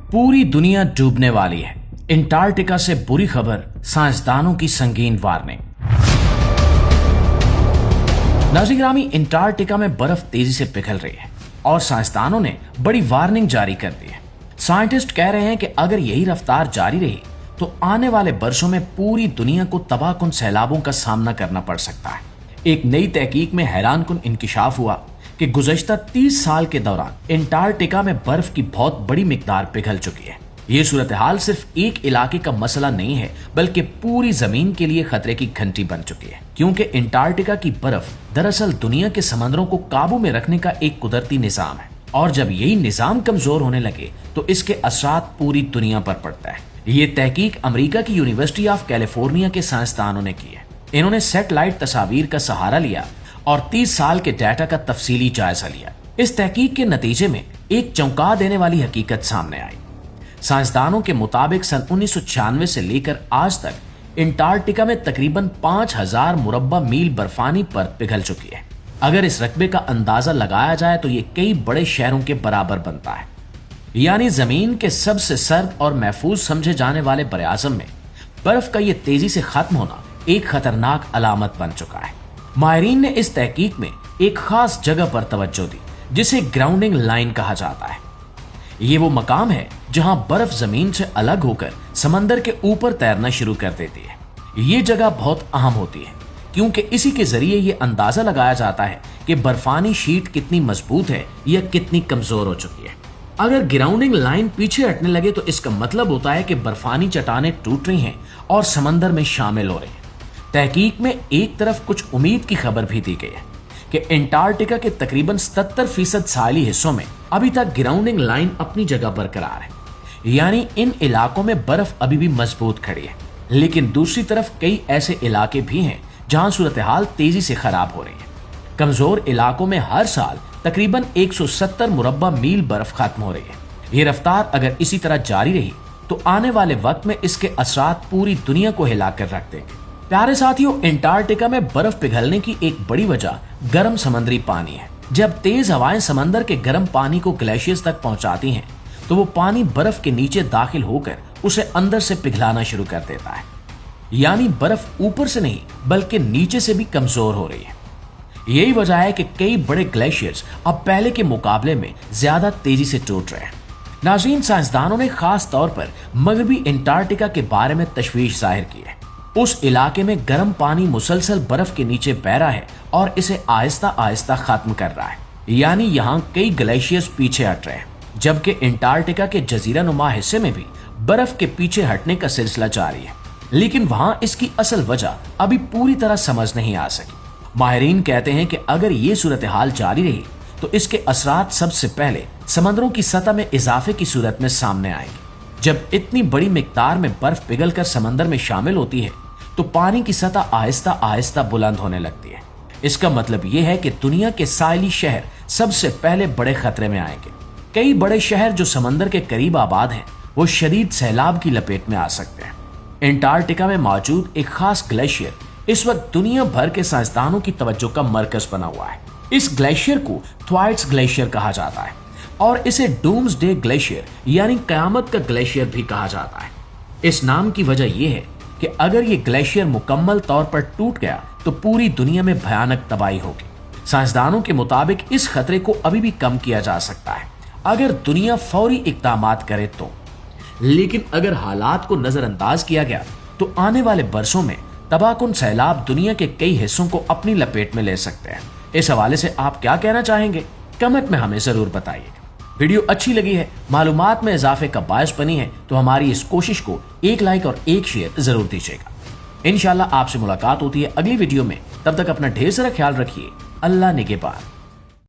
पूरी दुनिया डूबने वाली है। अंटार्कटिका से बुरी खबर, साइंसदानों की संगीन वार्निंग। नाज़रीन ग्रामी, अंटार्कटिका में बर्फ तेजी से पिघल रही है और साइंसदानों ने बड़ी वार्निंग जारी कर दी है। साइंटिस्ट कह रहे हैं कि अगर यही रफ्तार जारी रही तो आने वाले वर्षों में पूरी दुनिया को तबाहकुन सैलाबों का सामना करना पड़ सकता है। एक नई तहकीक में हैरानकुन इंकिशाफ हुआ कि गुज़श्ता 30 साल के दौरान अंटार्कटिका में बर्फ की बहुत बड़ी मिकदार पिघल चुकी है। ये सूरत हाल सिर्फ एक इलाके का मसला नहीं है, बल्कि पूरी जमीन के लिए खतरे की घंटी बन चुकी है, क्योंकि अंटार्कटिका की बर्फ दरअसल दुनिया के समंदरों को काबू में रखने का एक कुदरती निजाम है, और जब यही निजाम कमजोर होने लगे तो इसके असरात पूरी दुनिया पर पड़ता है। ये तहकीक अमेरिका की यूनिवर्सिटी ऑफ कैलिफोर्निया के साइंसदानों ने की है। इन्होंने सैटेलाइट तस्वीर का सहारा लिया और 30 साल के डाटा का तफसीली जायजा लिया। इस तहकीक के नतीजे में एक चौंका देने वाली हकीकत सामने आई। साइंसदानों के मुताबिक सन 1996 से लेकर आज तक अंटार्कटिका में तकरीबन 5000 मुरब्बा मील बर्फानी परत पिघल चुकी है। अगर इस रकबे का अंदाजा लगाया जाए तो ये कई बड़े शहरों के बराबर बनता है। यानी जमीन के सबसे सर्द और महफूज समझे जाने वाले बरआज़म में बर्फ का ये तेजी से खत्म होना एक खतरनाक अलामत बन चुका है। माहिरीन ने इस तहकीक में एक खास जगह पर तवज्जो दी, जिसे ग्राउंडिंग लाइन कहा जाता है। ये वो मकाम है जहां बर्फ जमीन से अलग होकर समंदर के ऊपर तैरना शुरू कर देती है। ये जगह बहुत अहम होती है, क्योंकि इसी के जरिए ये अंदाजा लगाया जाता है कि बर्फानी शीट कितनी मजबूत है या कितनी कमजोर हो चुकी है। अगर ग्राउंडिंग लाइन पीछे हटने लगे तो इसका मतलब होता है कि बर्फानी चट्टानें टूट रही हैं और समंदर में शामिल हो रही हैं। तहकीक में एक तरफ कुछ उम्मीद की खबर भी दी गई है कि अंटार्कटिका के तकरीबन 77% साहली हिस्सों में अभी तक ग्राउंडिंग लाइन अपनी जगह बरकरार है, यानी इन इलाकों में बर्फ अभी भी मजबूत खड़ी है। लेकिन दूसरी तरफ कई ऐसे इलाके भी हैं जहां सूरत हाल तेजी से खराब हो रही है। कमजोर इलाकों में हर साल तकरीबन 170 मुरब्बा मील बर्फ खत्म हो रही है। ये रफ्तार अगर इसी तरह जारी रही तो आने वाले वक्त में इसके असरात पूरी दुनिया को हिलाकर रख देंगे। प्यारे साथियों, अंटार्कटिका में बर्फ पिघलने की एक बड़ी वजह गर्म समुद्री पानी है। जब तेज हवाएं समंदर के गर्म पानी को ग्लेशियर्स तक पहुंचाती हैं, तो वो पानी बर्फ के नीचे दाखिल होकर उसे अंदर से पिघलाना शुरू कर देता है। यानी बर्फ ऊपर से नहीं बल्कि नीचे से भी कमजोर हो रही है। यही वजह है कि कई बड़े ग्लेशियर्स अब पहले के मुकाबले में ज्यादा तेजी से टूट रहे हैं। नाज़रीन, साइंसदानों ने खास तौर पर मगरबी अंटार्कटिका के बारे में तशवीश जाहिर की है। उस इलाके में गर्म पानी मुसलसल बर्फ के नीचे बह रहा है और इसे आहिस्ता आहिस्ता खत्म कर रहा है। यानी यहाँ कई ग्लेशियर्स पीछे हट रहे हैं, जबकि अंटार्कटिका के जजीरा नुमा हिस्से में भी बर्फ के पीछे हटने का सिलसिला जारी है। लेकिन वहाँ इसकी असल वजह अभी पूरी तरह समझ नहीं आ सकी। माहिरीन कहते हैं कि अगर ये सूरत हाल जारी रही तो इसके असरात सबसे पहले समंदरों की सतह में इजाफे की सूरत में सामने आएंगे। जब इतनी बड़ी मिकदार में बर्फ पिघलकर समंदर में शामिल होती है तो पानी की सतह आहिस्ता आहिस्ता बुलंद होने लगती है। इसका मतलब यह है कि दुनिया के साहिली शहर सबसे पहले बड़े खतरे में आएंगे। कई बड़े शहर जो समंदर के करीब आबाद हैं, वो शदीद सैलाब की लपेट में आ सकते हैं। अंटार्कटिका में मौजूद एक खास ग्लेशियर इस वक्त दुनिया भर के साइंसदानों की तवज्जो का मरकज बना हुआ है। इस ग्लेशियर को थ्वाइट्स ग्लेशियर कहा जाता है और इसे डूम्सडे ग्लेशियर यानी कयामत का ग्लेशियर भी कहा जाता है। इस नाम की वजह यह है कि अगर ये ग्लेशियर मुकम्मल तौर पर टूट गया तो पूरी दुनिया में भयानक तबाही होगी। साइंसदानों के मुताबिक इस खतरे को अभी भी कम किया जा सकता है अगर दुनिया फौरी इक़दामात करे तो। लेकिन अगर हालात को नजरअंदाज किया गया तो आने वाले बरसों में तबाहकुन सैलाब दुनिया के कई हिस्सों को अपनी लपेट में ले सकते हैं। इस हवाले से आप क्या कहना चाहेंगे? कमेंट में हमें जरूर बताइए। वीडियो अच्छी लगी है, मालूमात में इजाफे का बायस बनी है, तो हमारी इस कोशिश को एक लाइक और एक शेयर जरूर दीजिएगा। इंशाल्लाह आपसे मुलाकात होती है अगली वीडियो में। तब तक अपना ढेर सारा ख्याल रखिए। अल्लाह निगहबान।